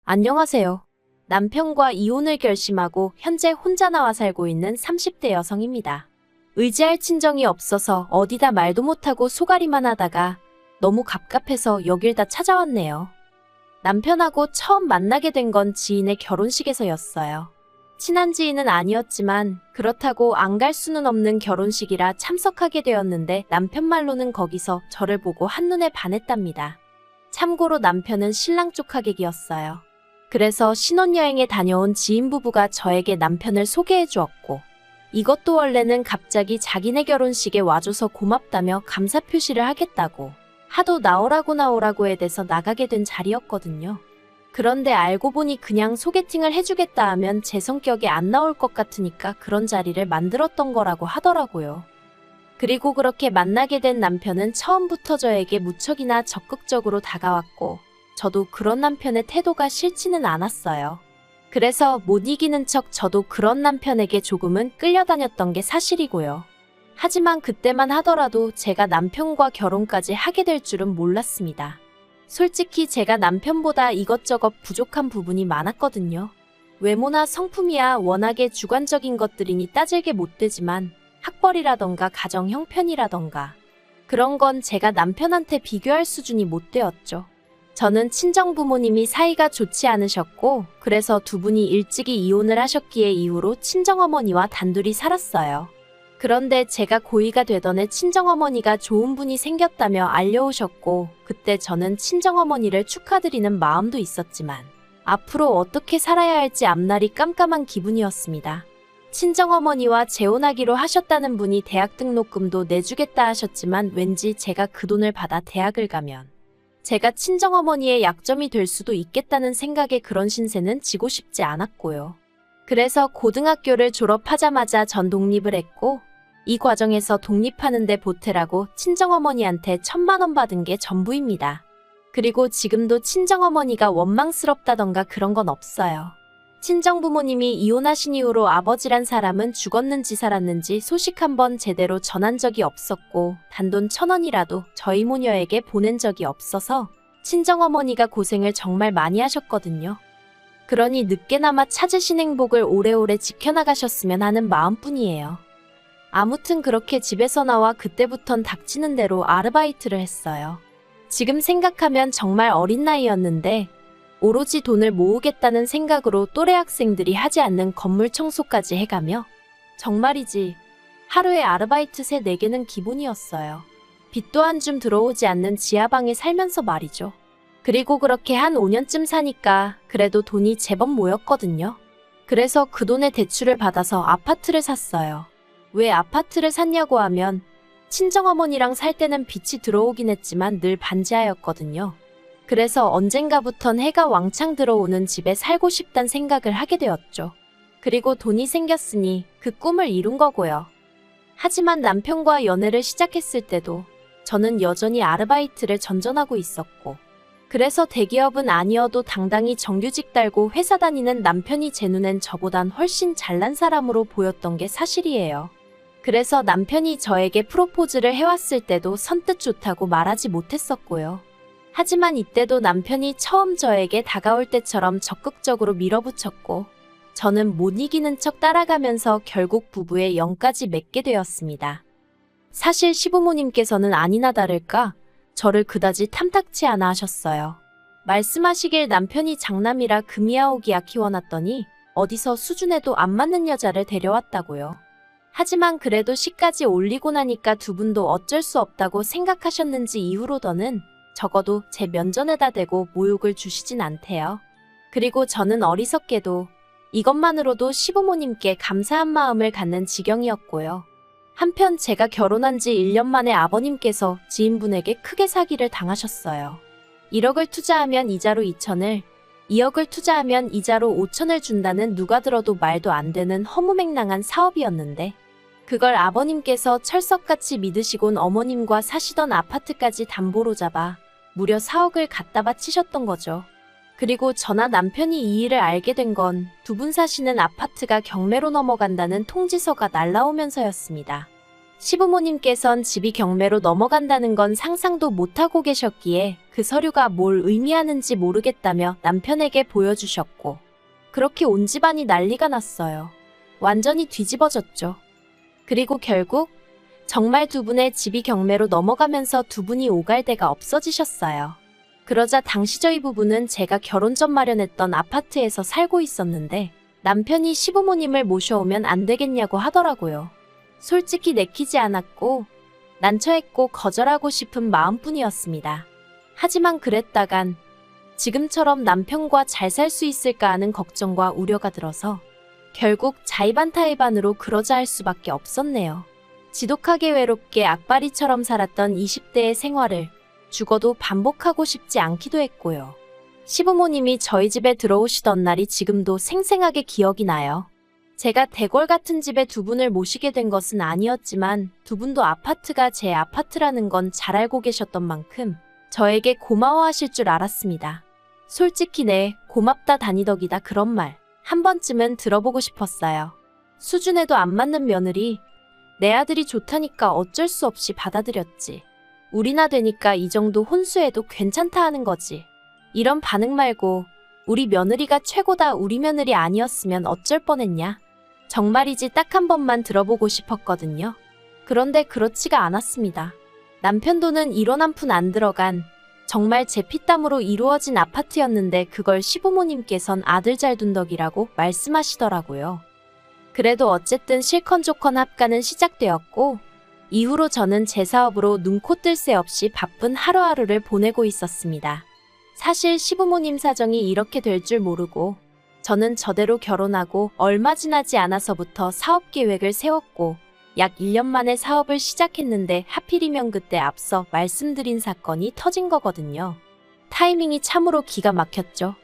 안녕하세요. 남편과 이혼을 결심하고 현재 혼자 나와 살고 있는 30대 여성입니다. 의지할 친정이 없어서 어디다 말도 못하고 소갈이만 하다가 너무 갑갑해서 여길 다 찾아왔네요. 남편하고 처음 만나게 된 건 지인의 결혼식에서였어요. 친한 지인은 아니었지만 그렇다고 안 갈 수는 없는 결혼식이라 참석하게 되었는데 남편 말로는 거기서 저를 보고 한눈에 반했답니다. 참고로 남편은 신랑 쪽 하객이었어요. 그래서 신혼여행에 다녀온 지인 부부가 저에게 남편을 소개해 주었고, 이것도 원래는 갑자기 자기네 결혼식에 와줘서 고맙다며 감사 표시를 하겠다고 하도 나오라고 해대서 나가게 된 자리였거든요. 그런데 알고 보니 그냥 소개팅을 해주겠다 하면 제 성격에 안 나올 것 같으니까 그런 자리를 만들었던 거라고 하더라고요. 그리고 그렇게 만나게 된 남편은 처음부터 저에게 무척이나 적극적으로 다가왔고, 저도 그런 남편의 태도가 싫지는 않았어요. 그래서 못 이기는 척 저도 그런 남편에게 조금은 끌려다녔던 게 사실이고요. 하지만 그때만 하더라도 제가 남편과 결혼까지 하게 될 줄은 몰랐습니다. 솔직히 제가 남편보다 이것저것 부족한 부분이 많았거든요. 외모나 성품이야 워낙에 주관적인 것들이니 따질게 못 되지만 학벌이라던가 가정 형편이라던가 그런 건 제가 남편한테 비교할 수준이 못 되었죠. 저는 친정 부모님이 사이가 좋지 않으셨고 그래서 두 분이 일찍이 이혼을 하셨기에 이후로 친정어머니와 단둘이 살았어요. 그런데 제가 고2가 되던 해 친정어머니가 좋은 분이 생겼다며 알려오셨고 그때 저는 친정어머니를 축하드리는 마음도 있었지만 앞으로 어떻게 살아야 할지 앞날이 깜깜한 기분이었습니다. 친정어머니와 재혼하기로 하셨다는 분이 대학 등록금도 내주겠다 하셨지만 왠지 제가 그 돈을 받아 대학을 가면 제가 친정어머니의 약점이 될 수도 있겠다는 생각에 그런 신세는 지고 싶지 않았고요. 그래서 고등학교를 졸업하자마자 전 독립을 했고 이 과정에서 독립하는 데 보태라고 친정어머니한테 1,000만 원 받은 게 전부입니다. 그리고 지금도 친정어머니가 원망스럽다던가 그런 건 없어요. 친정부모님이 이혼하신 이후로 아버지란 사람은 죽었는지 살았는지 소식 한번 제대로 전한 적이 없었고 단돈 1,000원이라도 저희 모녀에게 보낸 적이 없어서 친정어머니가 고생을 정말 많이 하셨거든요. 그러니 늦게나마 찾으신 행복을 오래오래 지켜나가셨으면 하는 마음뿐이에요. 아무튼 그렇게 집에서 나와 그때부턴 닥치는 대로 아르바이트를 했어요. 지금 생각하면 정말 어린 나이였는데 오로지 돈을 모으겠다는 생각으로 또래 학생들이 하지 않는 건물 청소까지 해가며 정말이지 하루에 아르바이트 3, 4개는 기본이었어요. 빚도 한 줌 들어오지 않는 지하방에 살면서 말이죠. 그리고 그렇게 한 5년쯤 사니까 그래도 돈이 제법 모였거든요. 그래서 그 돈에 대출을 받아서 아파트를 샀어요. 왜 아파트를 샀냐고 하면 친정어머니랑 살 때는 빚이 들어오긴 했지만 늘 반지하였거든요. 그래서 언젠가부턴 해가 왕창 들어오는 집에 살고 싶단 생각을 하게 되었죠. 그리고 돈이 생겼으니 그 꿈을 이룬 거고요. 하지만 남편과 연애를 시작했을 때도 저는 여전히 아르바이트를 전전하고 있었고 그래서 대기업은 아니어도 당당히 정규직 달고 회사 다니는 남편이 제 눈엔 저보단 훨씬 잘난 사람으로 보였던 게 사실이에요. 그래서 남편이 저에게 프로포즈를 해왔을 때도 선뜻 좋다고 말하지 못했었고요. 하지만 이때도 남편이 처음 저에게 다가올 때처럼 적극적으로 밀어붙였고 저는 못 이기는 척 따라가면서 결국 부부의 영까지 맺게 되었습니다. 사실 시부모님께서는 아니나 다를까 저를 그다지 탐탁치 않아 하셨어요. 말씀하시길 남편이 장남이라 금이아오기야 키워놨더니 어디서 수준에도 안 맞는 여자를 데려왔다고요. 하지만 그래도 시까지 올리고 나니까 두 분도 어쩔 수 없다고 생각하셨는지 이후로더는 적어도 제 면전에다 대고 모욕을 주시진 않대요. 그리고 저는 어리석게도 이것만으로도 시부모님께 감사한 마음을 갖는 지경이었고요. 한편 제가 결혼한 지 1년 만에 아버님께서 지인분에게 크게 사기를 당하셨어요. 1억을 투자하면 이자로 2천을, 2억을 투자하면 이자로 5천을 준다는 누가 들어도 말도 안 되는 허무맹랑한 사업이었는데 그걸 아버님께서 철석같이 믿으시곤 어머님과 사시던 아파트까지 담보로 잡아 무려 4억을 갖다 바치셨던 거죠. 그리고 저나 남편이 이 일을 알게 된 건 두 분 사시는 아파트가 경매로 넘어간다는 통지서가 날라오면서였습니다. 시부모님께선 집이 경매로 넘어간다는 건 상상도 못하고 계셨기에 그 서류가 뭘 의미하는지 모르겠다며 남편에게 보여주셨고, 그렇게 온 집안이 난리가 났어요. 완전히 뒤집어졌죠. 그리고 결국 정말 두 분의 집이 경매로 넘어가면서 두 분이 오갈 데가 없어지셨어요. 그러자 당시 저희 부부는 제가 결혼 전 마련했던 아파트에서 살고 있었는데 남편이 시부모님을 모셔오면 안 되겠냐고 하더라고요. 솔직히 내키지 않았고 난처했고 거절하고 싶은 마음뿐이었습니다. 하지만 그랬다간 지금처럼 남편과 잘 살 수 있을까 하는 걱정과 우려가 들어서 결국 자의반타의반으로 그러자 할 수밖에 없었네요. 지독하게 외롭게 악바리처럼 살았던 20대의 생활을 죽어도 반복하고 싶지 않기도 했고요. 시부모님이 저희 집에 들어오시던 날이 지금도 생생하게 기억이 나요. 제가 대궐 같은 집에 두 분을 모시게 된 것은 아니었지만 두 분도 아파트가 제 아파트라는 건 잘 알고 계셨던 만큼 저에게 고마워하실 줄 알았습니다. 솔직히 네, 고맙다 다니덕이다 그런 말 한 번쯤은 들어보고 싶었어요. 수준에도 안 맞는 며느리, 내 아들이 좋다니까 어쩔 수 없이 받아들였지. 우리나 되니까 이 정도 혼수해도 괜찮다 하는 거지. 이런 반응 말고 우리 며느리가 최고다 우리 며느리 아니었으면 어쩔 뻔했냐. 정말이지 딱 한 번만 들어보고 싶었거든요. 그런데 그렇지가 않았습니다. 남편 돈은 1원 한 푼 안 들어간 정말 제 피땀으로 이루어진 아파트였는데 그걸 시부모님께선 아들 잘 둔 덕이라고 말씀하시더라고요. 그래도 어쨌든 실컷조건 합가는 시작되었고 이후로 저는 제 사업으로 눈코 뜰 새 없이 바쁜 하루하루를 보내고 있었습니다. 사실 시부모님 사정이 이렇게 될 줄 모르고 저는 저대로 결혼하고 얼마 지나지 않아서부터 사업 계획을 세웠고 약 1년 만에 사업을 시작했는데 하필이면 그때 앞서 말씀드린 사건이 터진 거거든요. 타이밍이 참으로 기가 막혔죠.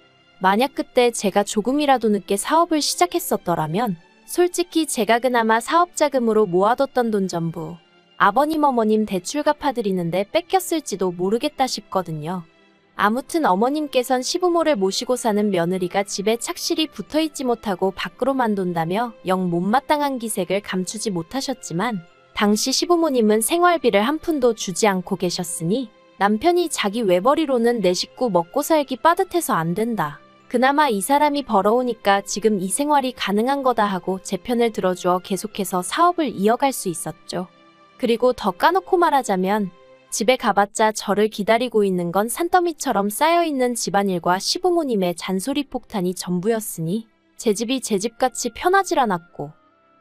만약 그때 제가 조금이라도 늦게 사업을 시작했었더라면 솔직히 제가 그나마 사업 자금으로 모아뒀던 돈 전부 아버님 어머님 대출 갚아드리는데 뺏겼을지도 모르겠다 싶거든요. 아무튼 어머님께선 시부모를 모시고 사는 며느리가 집에 착실히 붙어있지 못하고 밖으로만 돈다며 영 못마땅한 기색을 감추지 못하셨지만 당시 시부모님은 생활비를 한 푼도 주지 않고 계셨으니 남편이 자기 외벌이로는 내 식구 먹고 살기 빠듯해서 안 된다. 그나마 이 사람이 벌어오니까 지금 이 생활이 가능한 거다 하고 제 편을 들어주어 계속해서 사업을 이어갈 수 있었죠. 그리고 더 까놓고 말하자면 집에 가봤자 저를 기다리고 있는 건 산더미처럼 쌓여있는 집안일과 시부모님의 잔소리 폭탄이 전부였으니 제 집이 제 집같이 편하질 않았고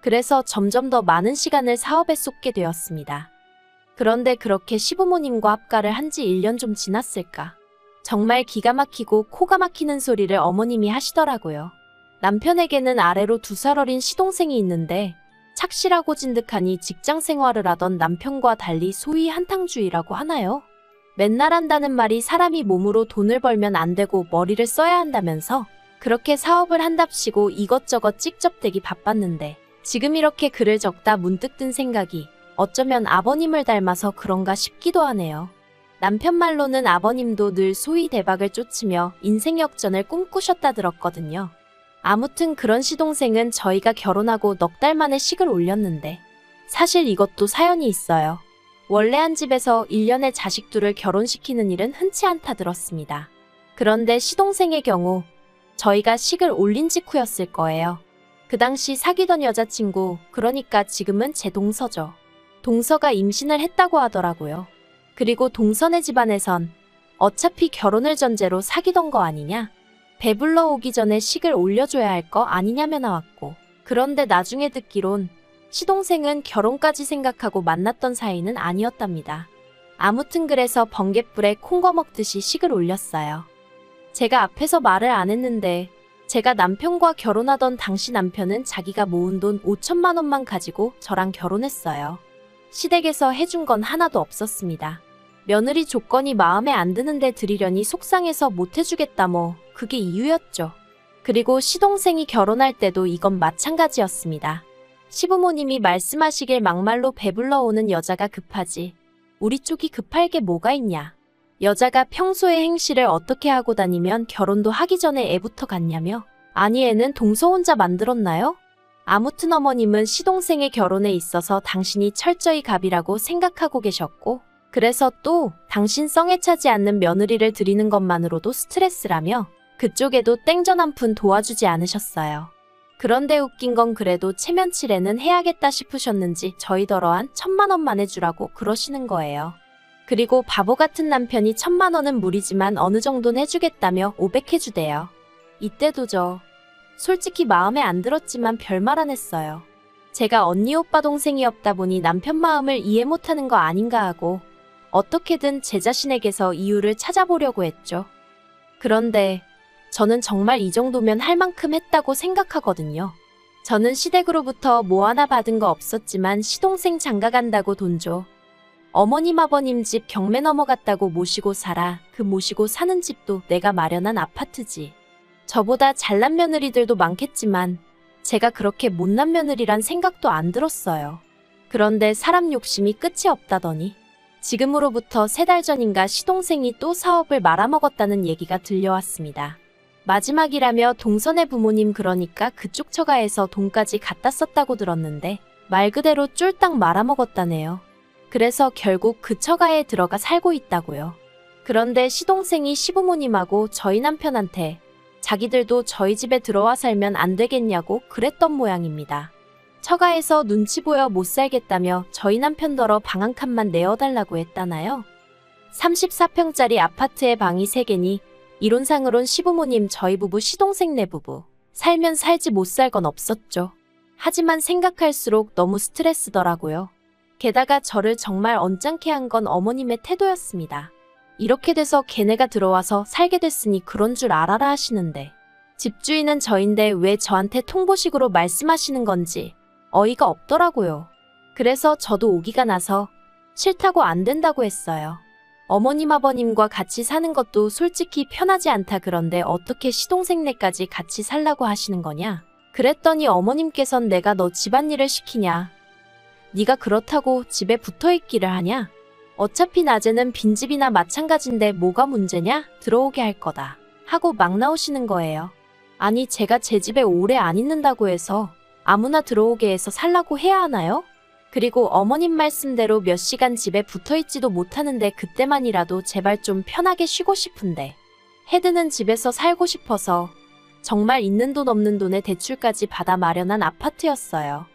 그래서 점점 더 많은 시간을 사업에 쏟게 되었습니다. 그런데 그렇게 시부모님과 합가를 한 지 1년 좀 지났을까. 정말 기가 막히고 코가 막히는 소리를 어머님이 하시더라고요. 남편에게는 아래로 2살 어린 시동생이 있는데 착실하고 진득하니 직장 생활을 하던 남편과 달리 소위 한탕주의라고 하나요? 맨날 한다는 말이 사람이 몸으로 돈을 벌면 안 되고 머리를 써야 한다면서 그렇게 사업을 한답시고 이것저것 찍접대기 바빴는데 지금 이렇게 글을 적다 문득 든 생각이 어쩌면 아버님을 닮아서 그런가 싶기도 하네요. 남편 말로는 아버님도 늘 소위 대박을 쫓으며 인생 역전을 꿈꾸셨다 들었거든요. 아무튼 그런 시동생은 저희가 결혼하고 넉 달 만에 식을 올렸는데 사실 이것도 사연이 있어요. 원래 한 집에서 1년에 자식 둘을 결혼시키는 일은 흔치 않다 들었습니다. 그런데 시동생의 경우 저희가 식을 올린 직후였을 거예요. 그 당시 사귀던 여자친구, 그러니까 지금은 제 동서죠. 동서가 임신을 했다고 하더라고요. 그리고 동서네 집안에선 어차피 결혼을 전제로 사귀던 거 아니냐? 배불러 오기 전에 식을 올려줘야 할 거 아니냐며 나왔고, 그런데 나중에 듣기론 시동생은 결혼까지 생각하고 만났던 사이는 아니었답니다. 아무튼 그래서 번갯불에 콩거 먹듯이 식을 올렸어요. 제가 앞에서 말을 안 했는데 제가 남편과 결혼하던 당시 남편은 자기가 모은 돈 5천만 원만 가지고 저랑 결혼했어요. 시댁에서 해준 건 하나도 없었습니다. 며느리 조건이 마음에 안 드는데 드리려니 속상해서 못 해주겠다 뭐 그게 이유였죠. 그리고 시동생이 결혼할 때도 이건 마찬가지였습니다. 시부모님이 말씀하시길 막말로 배불러 오는 여자가 급하지 우리 쪽이 급할 게 뭐가 있냐. 여자가 평소에 행실을 어떻게 하고 다니면 결혼도 하기 전에 애부터 갔냐며. 아니 애는 동서 혼자 만들었나요? 아무튼 어머님은 시동생의 결혼에 있어서 당신이 철저히 갑이라고 생각하고 계셨고, 그래서 또 당신 성에 차지 않는 며느리를 드리는 것만으로도 스트레스라며 그쪽에도 땡전 한 푼 도와주지 않으셨어요. 그런데 웃긴 건 그래도 체면치레는 해야겠다 싶으셨는지 저희더러한 1,000만 원만 해주라고 그러시는 거예요. 그리고 바보 같은 남편이 1,000만 원은 무리지만 어느 정도는 해주겠다며 500 해주대요. 이때도 저 솔직히 마음에 안 들었지만 별말 안 했어요. 제가 언니 오빠 동생이 없다 보니 남편 마음을 이해 못하는 거 아닌가 하고 어떻게든 제 자신에게서 이유를 찾아보려고 했죠. 그런데 저는 정말 이 정도면 할 만큼 했다고 생각하거든요. 저는 시댁으로부터 뭐 하나 받은 거 없었지만 시동생 장가 간다고 돈 줘. 어머님 아버님 집 경매 넘어갔다고 모시고 살아. 그 모시고 사는 집도 내가 마련한 아파트지. 저보다 잘난 며느리들도 많겠지만 제가 그렇게 못난 며느리란 생각도 안 들었어요. 그런데 사람 욕심이 끝이 없다더니 지금으로부터 3달 전인가 시동생이 또 사업을 말아먹었다는 얘기가 들려왔습니다. 마지막이라며 동선의 부모님 그러니까 그쪽 처가에서 돈까지 갖다 썼다고 들었는데 말 그대로 쫄딱 말아먹었다네요. 그래서 결국 그 처가에 들어가 살고 있다고요. 그런데 시동생이 시부모님하고 저희 남편한테 자기들도 저희 집에 들어와 살면 안 되겠냐고 그랬던 모양입니다. 처가에서 눈치 보여 못 살겠다며 저희 남편더러 방 한 칸만 내어달라고 했다나요? 34평짜리 아파트에 방이 3개니 이론상으론 시부모님 저희 부부 시동생 내 부부 살면 살지 못 살 건 없었죠. 하지만 생각할수록 너무 스트레스더라고요. 게다가 저를 정말 언짢게 한 건 어머님의 태도였습니다. 이렇게 돼서 걔네가 들어와서 살게 됐으니 그런 줄 알아라 하시는데 집주인은 저인데 왜 저한테 통보식으로 말씀하시는 건지 어이가 없더라고요. 그래서 저도 오기가 나서 싫다고 안 된다고 했어요. 어머님 아버님과 같이 사는 것도 솔직히 편하지 않다. 그런데 어떻게 시동생네까지 같이 살라고 하시는 거냐? 그랬더니 어머님께선 내가 너 집안일을 시키냐? 네가 그렇다고 집에 붙어있기를 하냐? 어차피 낮에는 빈집이나 마찬가지인데 뭐가 문제냐? 들어오게 할 거다. 하고 막 나오시는 거예요. 아니 제가 제 집에 오래 안 있는다고 해서 아무나 들어오게 해서 살라고 해야 하나요? 그리고 어머님 말씀대로 몇 시간 집에 붙어있지도 못하는데 그때만이라도 제발 좀 편하게 쉬고 싶은데 헤드는 집에서 살고 싶어서 정말 있는 돈 없는 돈에 대출까지 받아 마련한 아파트였어요.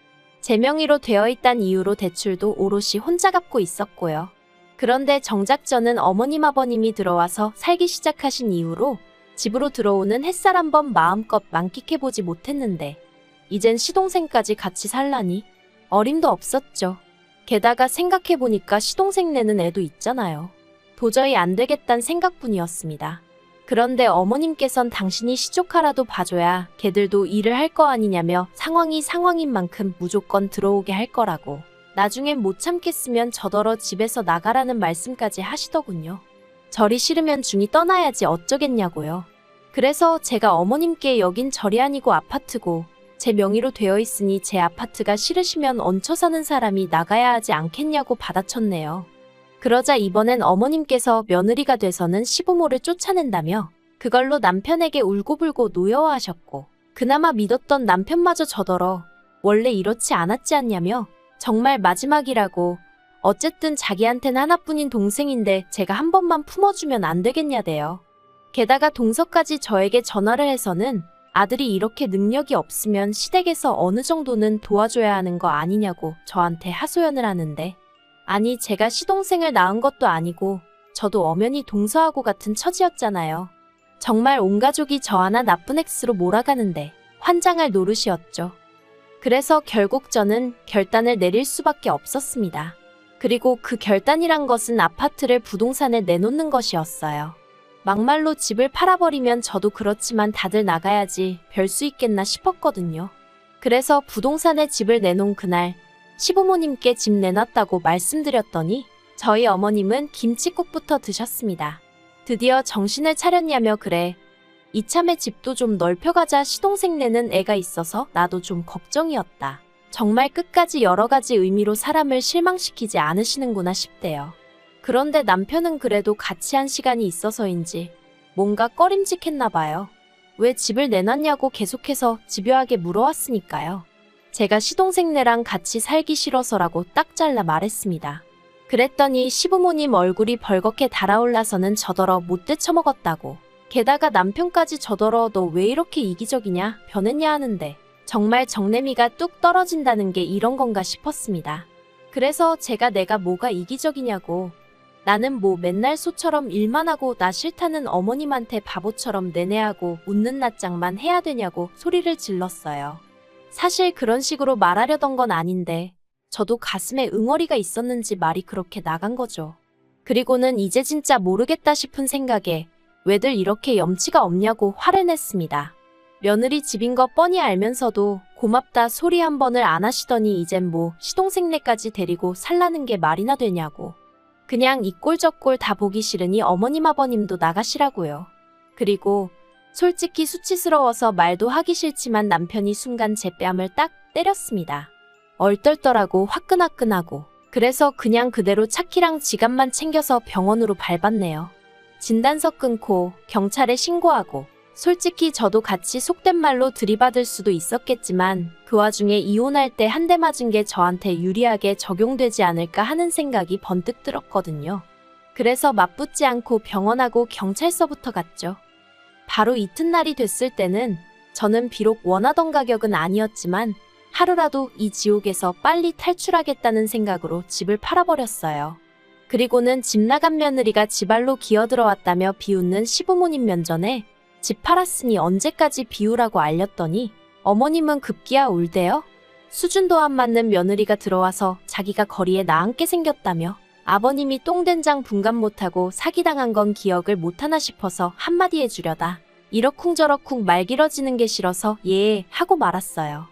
제 명의로 되어 있단 이유로 대출도 오롯이 혼자 갚고 있었고요. 그런데 정작 저는 어머님 아버님이 들어와서 살기 시작하신 이후로 집으로 들어오는 햇살 한번 마음껏 만끽해보지 못했는데 이젠 시동생까지 같이 살라니 어림도 없었죠. 게다가 생각해보니까 시동생네는 애도 있잖아요. 도저히 안 되겠단 생각뿐이었습니다. 그런데 어머님께선 당신이 시조카라도 봐줘야 걔들도 일을 할 거 아니냐며 상황이 상황인 만큼 무조건 들어오게 할 거라고. 나중엔 못 참겠으면 저더러 집에서 나가라는 말씀까지 하시더군요. 절이 싫으면 중이 떠나야지 어쩌겠냐고요. 그래서 제가 어머님께 여긴 절이 아니고 아파트고 제 명의로 되어 있으니 제 아파트가 싫으시면 얹혀 사는 사람이 나가야 하지 않겠냐고 받아쳤네요. 그러자 이번엔 어머님께서 며느리가 돼서는 시부모를 쫓아낸다며 그걸로 남편에게 울고불고 노여워하셨고 그나마 믿었던 남편마저 저더러 원래 이렇지 않았지 않냐며 정말 마지막이라고 어쨌든 자기한텐 하나뿐인 동생인데 제가 한 번만 품어주면 안 되겠냐대요. 게다가 동서까지 저에게 전화를 해서는 아들이 이렇게 능력이 없으면 시댁에서 어느 정도는 도와줘야 하는 거 아니냐고 저한테 하소연을 하는데 아니 제가 시동생을 낳은 것도 아니고 저도 엄연히 동서하고 같은 처지였잖아요. 정말 온 가족이 저 하나 나쁜 X로 몰아가는데 환장할 노릇이었죠. 그래서 결국 저는 결단을 내릴 수밖에 없었습니다. 그리고 그 결단이란 것은 아파트를 부동산에 내놓는 것이었어요. 막말로 집을 팔아버리면 저도 그렇지만 다들 나가야지 별 수 있겠나 싶었거든요. 그래서 부동산에 집을 내놓은 그날 시부모님께 집 내놨다고 말씀드렸더니 저희 어머님은 김칫국부터 드셨습니다. 드디어 정신을 차렸냐며 그래. 이참에 집도 좀 넓혀가자. 시동생네는 애가 있어서 나도 좀 걱정이었다. 정말 끝까지 여러 가지 의미로 사람을 실망시키지 않으시는구나 싶대요. 그런데 남편은 그래도 같이 한 시간이 있어서인지 뭔가 꺼림직했나 봐요. 왜 집을 내놨냐고 계속해서 집요하게 물어왔으니까요. 제가 시동생네랑 같이 살기 싫어서라고 딱 잘라 말했습니다. 그랬더니 시부모님 얼굴이 벌겋게 달아올라서는 저더러 못돼 처먹었다고. 게다가 남편까지 저더러 너 왜 이렇게 이기적이냐 변했냐 하는데 정말 정내미가 뚝 떨어진다는 게 이런 건가 싶었습니다. 그래서 제가 내가 뭐가 이기적이냐고. 나는 뭐 맨날 소처럼 일만 하고 나 싫다는 어머님한테 바보처럼 내내하고 웃는 낯장만 해야 되냐고 소리를 질렀어요. 사실 그런 식으로 말하려던 건 아닌데 저도 가슴에 응어리가 있었는지 말이 그렇게 나간 거죠. 그리고는 이제 진짜 모르겠다 싶은 생각에 왜들 이렇게 염치가 없냐고 화를 냈습니다. 며느리 집인 거 뻔히 알면서도 고맙다 소리 한 번을 안 하시더니 이젠 뭐 시동생네까지 데리고 살라는 게 말이나 되냐고. 그냥 이 꼴 저 꼴 다 보기 싫으니 어머님 아버님도 나가시라고요. 그리고 솔직히 수치스러워서 말도 하기 싫지만 남편이 순간 제 뺨을 딱 때렸습니다. 얼떨떨하고 화끈화끈하고. 그래서 그냥 그대로 차키랑 지갑만 챙겨서 병원으로 밟았네요. 진단서 끊고 경찰에 신고하고. 솔직히 저도 같이 속된 말로 들이받을 수도 있었겠지만 그 와중에 이혼할 때 한 대 맞은 게 저한테 유리하게 적용되지 않을까 하는 생각이 번뜩 들었거든요. 그래서 맞붙지 않고 병원하고 경찰서부터 갔죠. 바로 이튿날이 됐을 때는 저는 비록 원하던 가격은 아니었지만 하루라도 이 지옥에서 빨리 탈출하겠다는 생각으로 집을 팔아버렸어요. 그리고는 집 나간 며느리가 집안로 기어들어왔다며 비웃는 시부모님 면전에 집 팔았으니 언제까지 비우라고 알렸더니 어머님은 급기야 울대요. 수준도 안 맞는 며느리가 들어와서 자기가 거리에 나앉게 생겼다며 아버님이 똥된장 분간 못하고 사기당한 건 기억을 못하나 싶어서 한마디 해주려다 이러쿵저러쿵 말 길어지는 게 싫어서 예 하고 말았어요.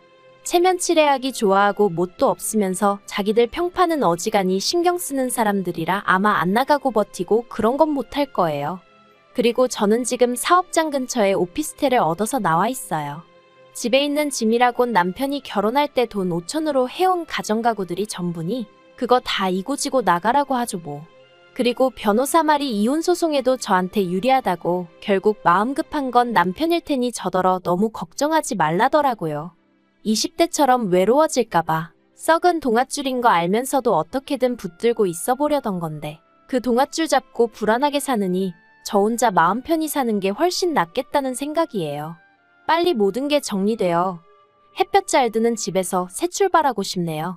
체면치레하기 좋아하고 뭣도 없으면서 자기들 평판은 어지간히 신경 쓰는 사람들이라 아마 안 나가고 버티고 그런 건 못할 거예요. 그리고 저는 지금 사업장 근처에 오피스텔을 얻어서 나와 있어요. 집에 있는 짐이라곤 남편이 결혼할 때 돈 5천으로 해온 가정가구들이 전부니 그거 다 이고지고 나가라고 하죠 뭐. 그리고 변호사 말이 이혼 소송에도 저한테 유리하다고 결국 마음 급한 건 남편일 테니 저더러 너무 걱정하지 말라더라고요. 20대처럼 외로워질까봐 썩은 동아줄인 거 알면서도 어떻게든 붙들고 있어 보려던 건데 그 동아줄 잡고 불안하게 사느니 저 혼자 마음 편히 사는 게 훨씬 낫겠다는 생각이에요. 빨리 모든 게 정리되어 햇볕 잘 드는 집에서 새 출발하고 싶네요.